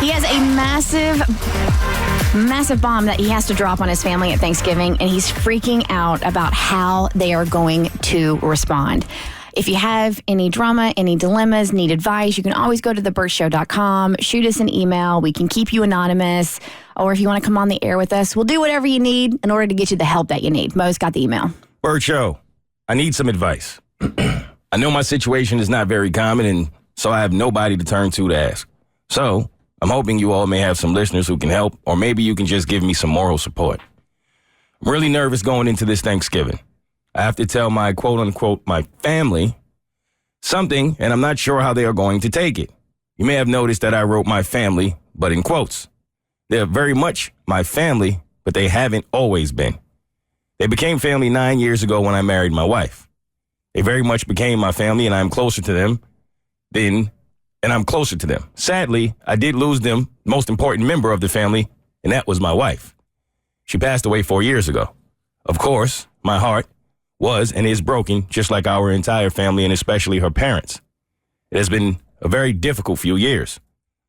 He has a massive bomb that he has to drop on his family at Thanksgiving, and he's freaking out about how they are going to respond. If you have any drama, any dilemmas, need advice, you can always go to thebertshow.com, shoot us an email. We can keep you anonymous. Or if you want to come on the air with us, we'll do whatever you need in order to get you the help that you need. Mo's got the email. Bert Show, I need some advice. I know my situation is not very common, and so I have nobody to turn to ask. So I'm hoping you all may have some listeners who can help, or maybe you can just give me some moral support. I'm really nervous going into this Thanksgiving. I have to tell my quote-unquote my family something, and I'm not sure how they are going to take it. You may have noticed that I wrote my family, but in quotes. They're very much my family, but they haven't always been. They became family 9 years ago when I married my wife. They very much became my family, and I'm closer to them I'm closer to them. Sadly, I did lose the most important member of the family, and that was my wife. She passed away 4 years ago. Of course, my heart was and is broken, just like our entire family and especially her parents. It has been a very difficult few years.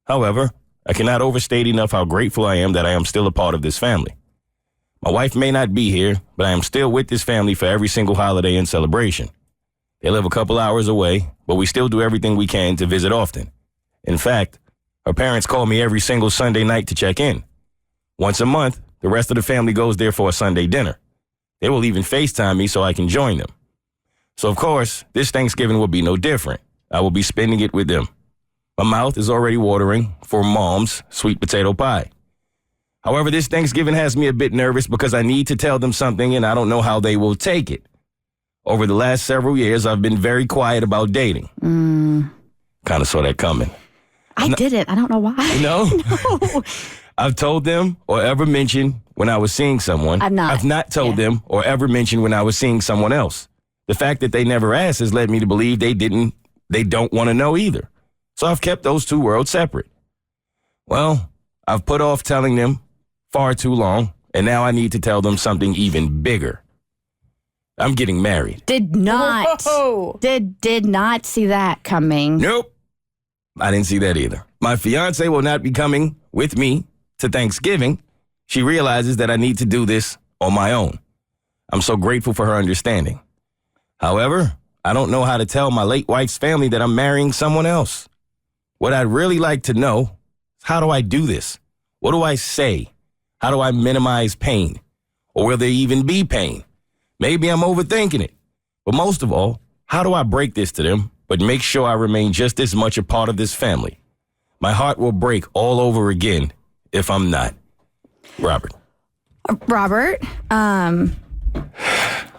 However, I cannot overstate enough how grateful I am that I am still a part of this family. My wife may not be here, but I am still with this family for every single holiday and celebration. They live a couple hours away, but we still do everything we can to visit often. In fact, her parents call me every single Sunday night to check in. Once a month, the rest of the family goes there for a Sunday dinner. They will even FaceTime me so I can join them. So, of course, this Thanksgiving will be no different. I will be spending it with them. My mouth is already watering for Mom's sweet potato pie. However, this Thanksgiving has me a bit nervous because I need to tell them something and I don't know how they will take it. Over the last several years, I've been very quiet about dating. Kind of saw that coming. I didn't. I don't know why. No? No. I've told them or ever mentioned when I was seeing someone. I've not told them or ever mentioned when I was seeing someone else. The fact that they never asked has led me to believe they don't want to know either. So I've kept those two worlds separate. Well, I've put off telling them far too long, and now I need to tell them something even bigger. I'm getting married. Did not see that coming. Nope. I didn't see that either. My fiance will not be coming with me to Thanksgiving. She realizes that I need to do this on my own. I'm so grateful for her understanding. However, I don't know how to tell my late wife's family that I'm marrying someone else. What I'd really like to know is, how do I do this? What do I say? How do I minimize pain? Or will there even be pain? Maybe I'm overthinking it. But most of all, how do I break this to them, but make sure I remain just as much a part of this family? My heart will break all over again if I'm not. Robert,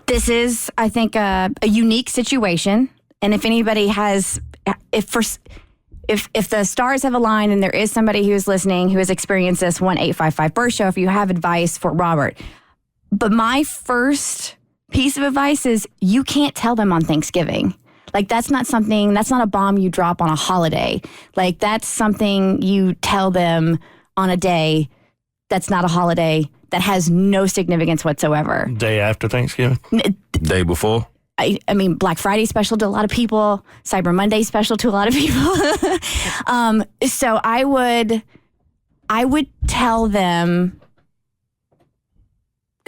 this is, I think, a unique situation. And if anybody has, if the stars have aligned and there is somebody who's listening who has experienced this, 1-855-BERT-SHOW, if you have advice for Robert. But my first piece of advice is you can't tell them on Thanksgiving. Like, that's not a bomb you drop on a holiday. Like, that's something you tell them on a day that's not a holiday, that has no significance whatsoever. Day after Thanksgiving? Day before? I mean, Black Friday special to a lot of people. Cyber Monday special to a lot of people. So I would tell them.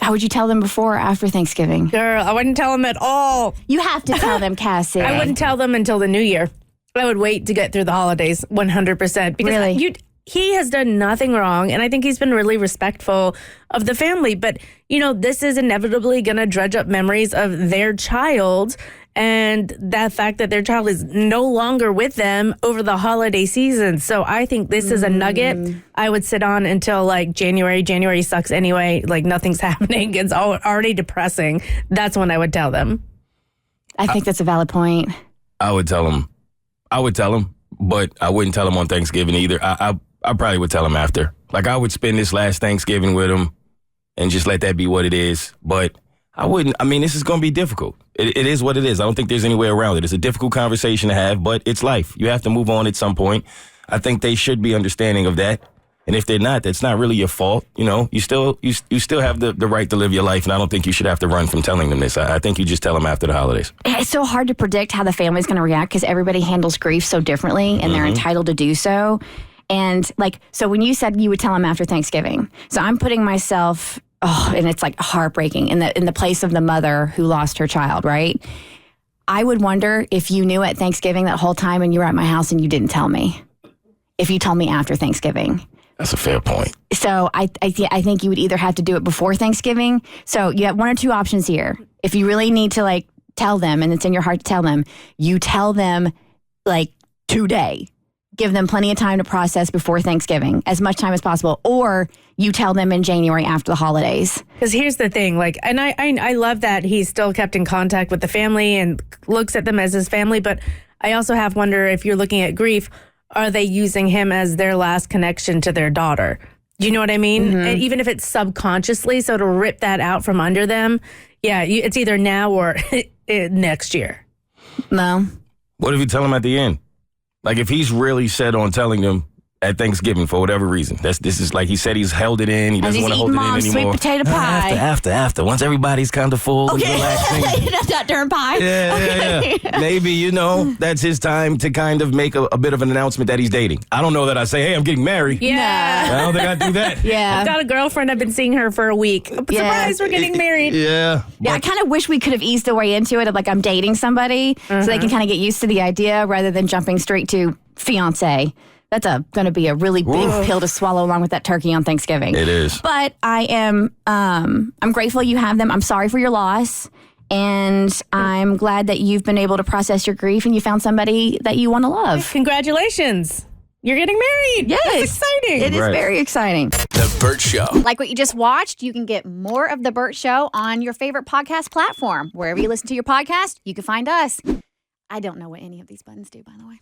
How would you tell them before or after Thanksgiving? Girl, I wouldn't tell them at all. You have to tell them, Cassie. I wouldn't tell them until the new year. I would wait to get through the holidays 100%. Because really? He has done nothing wrong, and I think he's been really respectful of the family. But, this is inevitably going to dredge up memories of their child and that fact that their child is no longer with them over the holiday season. So I think this is a nugget I would sit on until, like, January. January sucks anyway. Like, nothing's happening. It's already depressing. That's when I would tell them. I think that's a valid point. I would tell them, but I wouldn't tell them on Thanksgiving either. I probably would tell them after. Like, I would spend this last Thanksgiving with them and just let that be what it is. But I wouldn't. I mean, this is going to be difficult. It is what it is. I don't think there's any way around it. It's a difficult conversation to have, but it's life. You have to move on at some point. I think they should be understanding of that. And if they're not, that's not really your fault. You still have the right to live your life, and I don't think you should have to run from telling them this. I think you just tell them after the holidays. It's so hard to predict how the family's going to react because everybody handles grief so differently, and they're entitled to do so. And like, so when you said you would tell him after Thanksgiving, so I'm putting myself, and it's like heartbreaking in the place of the mother who lost her child, right? I would wonder if you knew at Thanksgiving that whole time and you were at my house and you didn't tell me. If you told me after Thanksgiving. That's a fair point. So I think you would either have to do it before Thanksgiving. So you have one or two options here. If you really need to like tell them and it's in your heart to tell them, you tell them like today. Give them plenty of time to process before Thanksgiving, as much time as possible. Or you tell them in January after the holidays. Because here's the thing, like, and I love that he's still kept in contact with the family and looks at them as his family. But I also have wonder if you're looking at grief, are they using him as their last connection to their daughter? Do you know what I mean? Mm-hmm. And even if it's subconsciously, so to rip that out from under them, yeah, it's either now or next year. No. What if you tell him at the end? Like if he's really set on telling them at Thanksgiving for whatever reason. This is like he said he's held it in. He doesn't want to hold it in anymore. Sweet potato pie. After. Once everybody's kind of full and relaxing. Not during pie. Yeah. Maybe, that's his time to kind of make a bit of an announcement that he's dating. I don't know that I say, hey, I'm getting married. Yeah. I don't think I do that. Yeah. I've got a girlfriend. I've been seeing her for a week. Surprise, we're getting married. Yeah. Yeah, I kind of wish we could have eased the way into it of like I'm dating somebody so they can kind of get used to the idea rather than jumping straight to fiance. That's going to be a really big pill to swallow along with that turkey on Thanksgiving. It is. But I am, I'm grateful you have them. I'm sorry for your loss. And I'm glad that you've been able to process your grief and you found somebody that you want to love. Congratulations. You're getting married. Yes. That's exciting. It is very exciting. The Bert Show. Like what you just watched, you can get more of The Bert Show on your favorite podcast platform. Wherever you listen to your podcast, you can find us. I don't know what any of these buttons do, by the way.